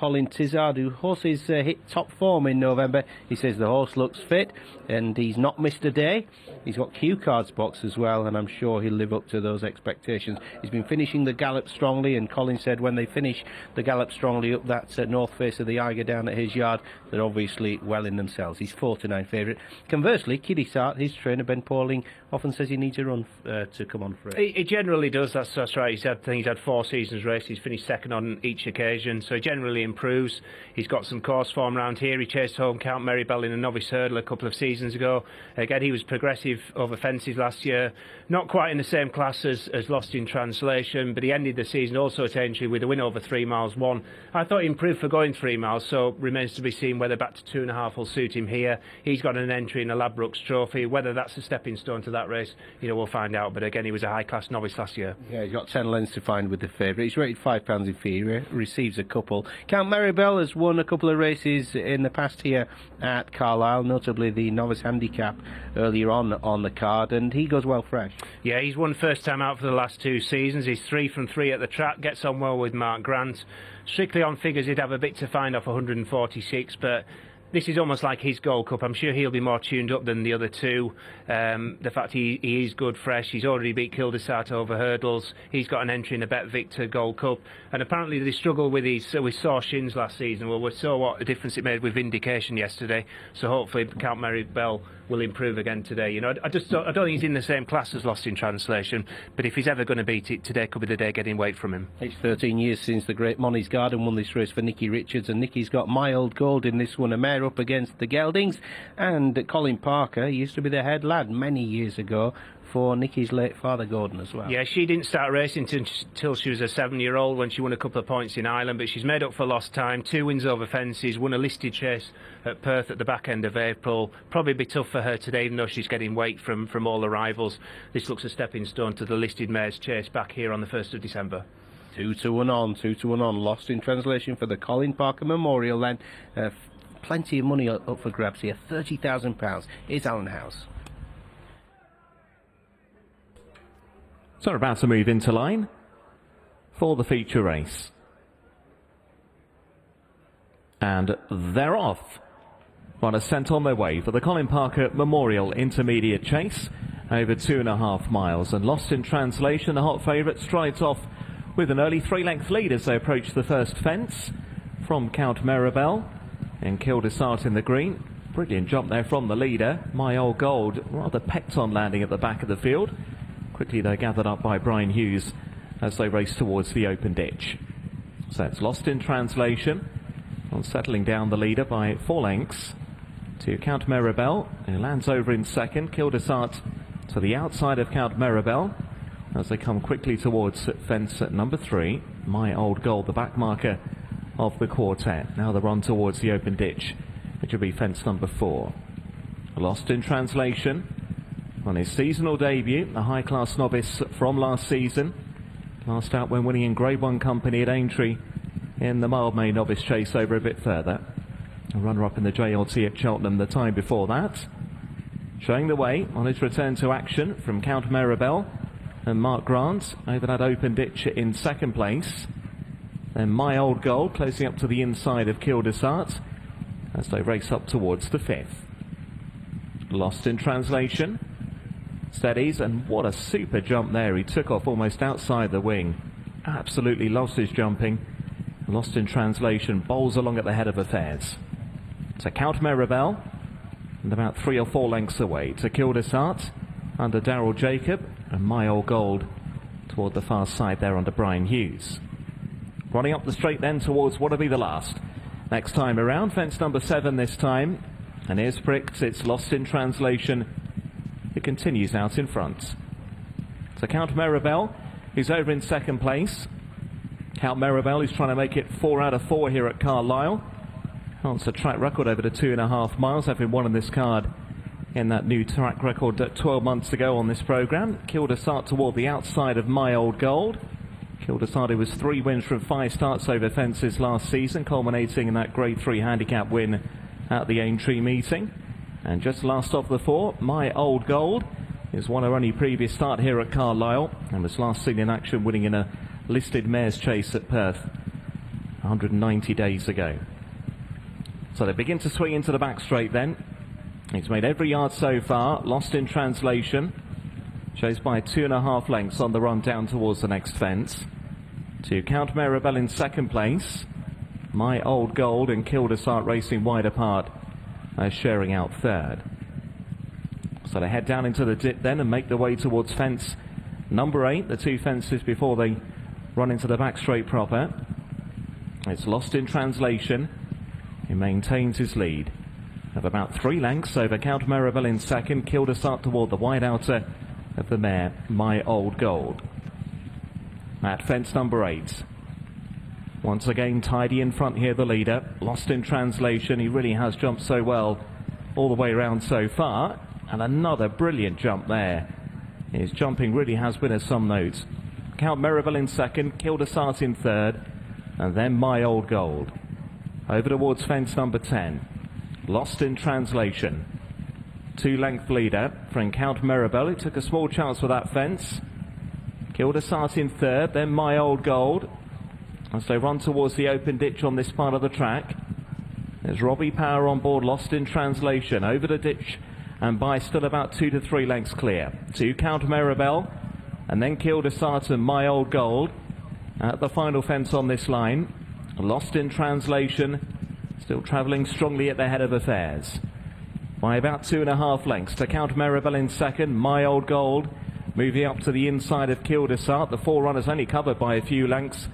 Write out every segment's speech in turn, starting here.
Colin Tizard, who horses hit top form in November. He says the horse looks fit and he's not missed a day. He's got Q cards box as well, and I'm sure he'll live up to those expectations. He's been finishing the gallop strongly, and Colin said when they finish the gallop strongly up that north face of the Eiger down at his yard, they're obviously well in themselves. He's 4-9 favourite. Conversely, Kiddie Sart, his trainer Ben Pauling, often says he needs a run to come on for it. He generally does, that's right. I think he's had 4 seasons race. He's finished second on each occasion, so he generally improves. He's got some course form around here. He chased home Count Marybelle in a novice hurdle a couple of seasons ago. Again, he was progressive over fences last year. Not quite in the same class as Lostintranslation, but he ended the season also at Aintree with a win over 3 miles won. I thought he improved for going 3 miles, so remains to be seen whether back to 2.5 will suit him here. He's got an entry in a Ladbrokes Trophy. Whether that's a stepping stone to that race, we'll find out. But again, he was a high-class novice last year. Yeah, he's got 10 lengths to find with the favourite. He's rated £5 in fee. He receives a couple. Count Marybelle has won a couple of races in the past here at Carlisle, notably the novice handicap earlier on the card, and he goes well fresh. Yeah, he's won first time out for the last 2 seasons. He's 3 from 3 at the track, gets on well with Mark Grant. Strictly on figures, he'd have a bit to find off 146, but this is almost like his Gold Cup. I'm sure he'll be more tuned up than the other two. The fact he is good fresh. He's already beat Kildesart over hurdles. He's got an entry in the Bet Victor Gold Cup. And apparently they struggled with sore shins last season. Well, we saw what a difference it made with Vindication yesterday. So hopefully Count Marybelle will improve again today. I don't think he's in the same class as Lostintranslation, but if he's ever going to beat it, today could be the day getting weight from him. It's 13 years since the great Monies Garden won this race for Nicky Richards, and Nicky's got My Old Gold in this one, a mare up against the Geldings, and Colin Parker used to be the head lad many years ago for Nicky's late father Gordon as well. Yeah, she didn't start racing until she was a 7-year-old when she won a couple of points in Ireland, but she's made up for lost time. 2 wins over fences, won a listed chase at Perth at the back end of April. Probably be tough for her today, even though she's getting weight from all the rivals. This looks a stepping stone to the listed mares chase back here on the 1st of December. 2-1 on, Lostintranslation for the Colin Parker Memorial then. Plenty of money up for grabs here, £30,000. Here's Alan House. So we're about to move into line for the feature race. And they're off. Runners sent on their way for the Colin Parker Memorial Intermediate Chase over 2.5 miles. And Lostintranslation, the hot favourite, strides off with an early 3-length lead as they approach the first fence from Count Marybelle and Kildesart in the green. Brilliant jump there from the leader. My Old Gold rather pecked on landing at the back of the field. Quickly they're gathered up by Brian Hughes as they race towards the open ditch. So it's Lostintranslation on settling down the leader by 4 lengths to Count Marybelle, who lands over in second. Kildesart to the outside of Count Marybelle as they come quickly towards fence at number 3. My Old Gold, the back marker of the quartet. Now they're on towards the open ditch, which will be fence number 4. Lostintranslation on his seasonal debut, a high-class novice from last season. Last out when winning in Grade 1 company at Aintree in the Mildmay Novice Chase over a bit further. A runner-up in the JLT at Cheltenham the time before that. Showing the way on his return to action from Count Marybelle and Mark Grant over that open ditch in second place. Then My Old Gold closing up to the inside of Kildesart as they race up towards the 5th. Lostintranslation steadies, and what a super jump there. He took off almost outside the wing. Absolutely loves his jumping. Lostintranslation bowls along at the head of affairs. So Count Marybelle, and about 3 or 4 lengths away to Kildesart under Daryl Jacob, and My Old Gold toward the far side there under Brian Hughes. Running up the straight then towards what will be the last. Next time around, fence number 7 this time. And here's pricked, it's Lostintranslation. It continues out in front. So Count Marybelle, who's over in second place. Count Marybelle is trying to make it 4 out of 4 here at Carlisle. Holds a track record over the 2.5 miles, having won on this card in that new track record 12 months ago on this programme. Kildesart toward the outside of My Old Gold. Kildesart was 3 wins from 5 starts over fences last season, culminating in that Grade 3 handicap win at the Aintree meeting. And just last of the 4, My Old Gold is won her only previous start here at Carlisle and was last seen in action winning in a listed mares chase at Perth 190 days ago. So they begin to swing into the back straight then. He's made every yard so far. Lost in Translation. Chased by 2.5 lengths on the run down towards the next fence. To Count Maribel in second place. My Old Gold and Kildesart racing wide apart, sharing out third. So they head down into the dip then and make their way towards fence number 8, the 2 fences before they run into the back straight proper. It's Lost in Translation. He maintains his lead of about 3 lengths over Count Maribel in second. Kildesart toward the wide outer of the mare, My Old Gold. At fence number 8. Once again, tidy in front here, the leader. Lost in Translation. He really has jumped so well all the way around so far. And another brilliant jump there. His jumping really has been of some note. Count Maribel in second, Kildesart in third, and then My Old Gold. Over towards fence number 10. Lost in Translation. 2-length leader from Count Maribel, who took a small chance with that fence. Kildesart in third, then My Old Gold. As they run towards the open ditch on this part of the track. There's Robbie Power on board, Lost in Translation. Over the ditch and by still about 2 to 3 lengths clear. To Count Maribel, and then Kildesart and My Old Gold. At the final fence on this line. Lost in Translation, still travelling strongly at the head of affairs. By about 2.5 lengths to Count Maribel in second, My Old Gold. Moving up to the inside of Kildesart. The 4 runners only covered by a few lengths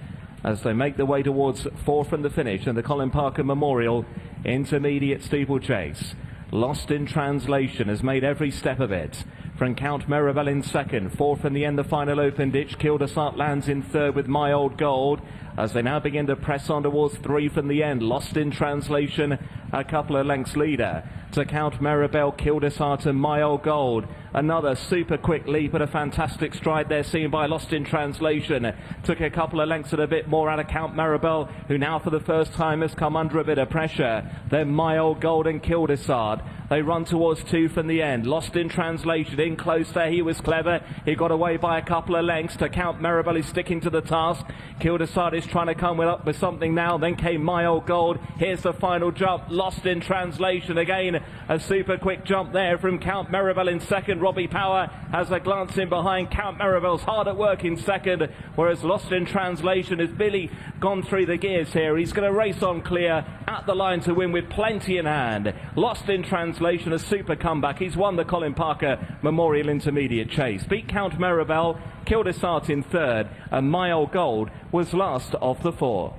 as they make their way towards 4th from the finish and the Colin Parker Memorial Intermediate Steeplechase. Lost in Translation has made every step of it. From Count Maribel in second, 4th in the end, the final open ditch. Kildesart lands in third with My Old Gold as they now begin to press on towards 3 from the end. Lost in Translation, a couple of lengths leader to Count Maribel, Kildesart and My Old Gold. Another super quick leap and a fantastic stride there seen by Lost in Translation. Took a couple of lengths and a bit more out of Count Maribel, who now for the first time has come under a bit of pressure. Then My Old Gold and Kildesart. They run towards 2 from the end. Lost in Translation in close there. He was clever. He got away by a couple of lengths to Count Maribel. He's sticking to the task. Kildesart is trying to come up with something now. Then came My Old Gold. Here's the final jump. Lost in Translation again. A super quick jump there from Count Maribel in second. Robbie Power has a glance in behind. Count Maribel's hard at work in second, whereas Lost in Translation has Billy gone through the gears here. He's going to race on clear at the line to win with plenty in hand. Lost in Translation, a super comeback. He's won the Colin Parker Memorial Intermediate Chase. Beat Count Maribel, Kildesart in third, and My Old Gold was last of the 4.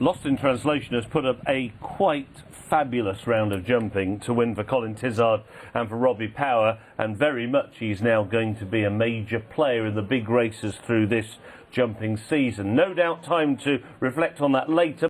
Lost in Translation has put up a quite fabulous round of jumping to win for Colin Tizard and for Robbie Power, and very much he's now going to be a major player in the big races through this jumping season. No doubt time to reflect on that later.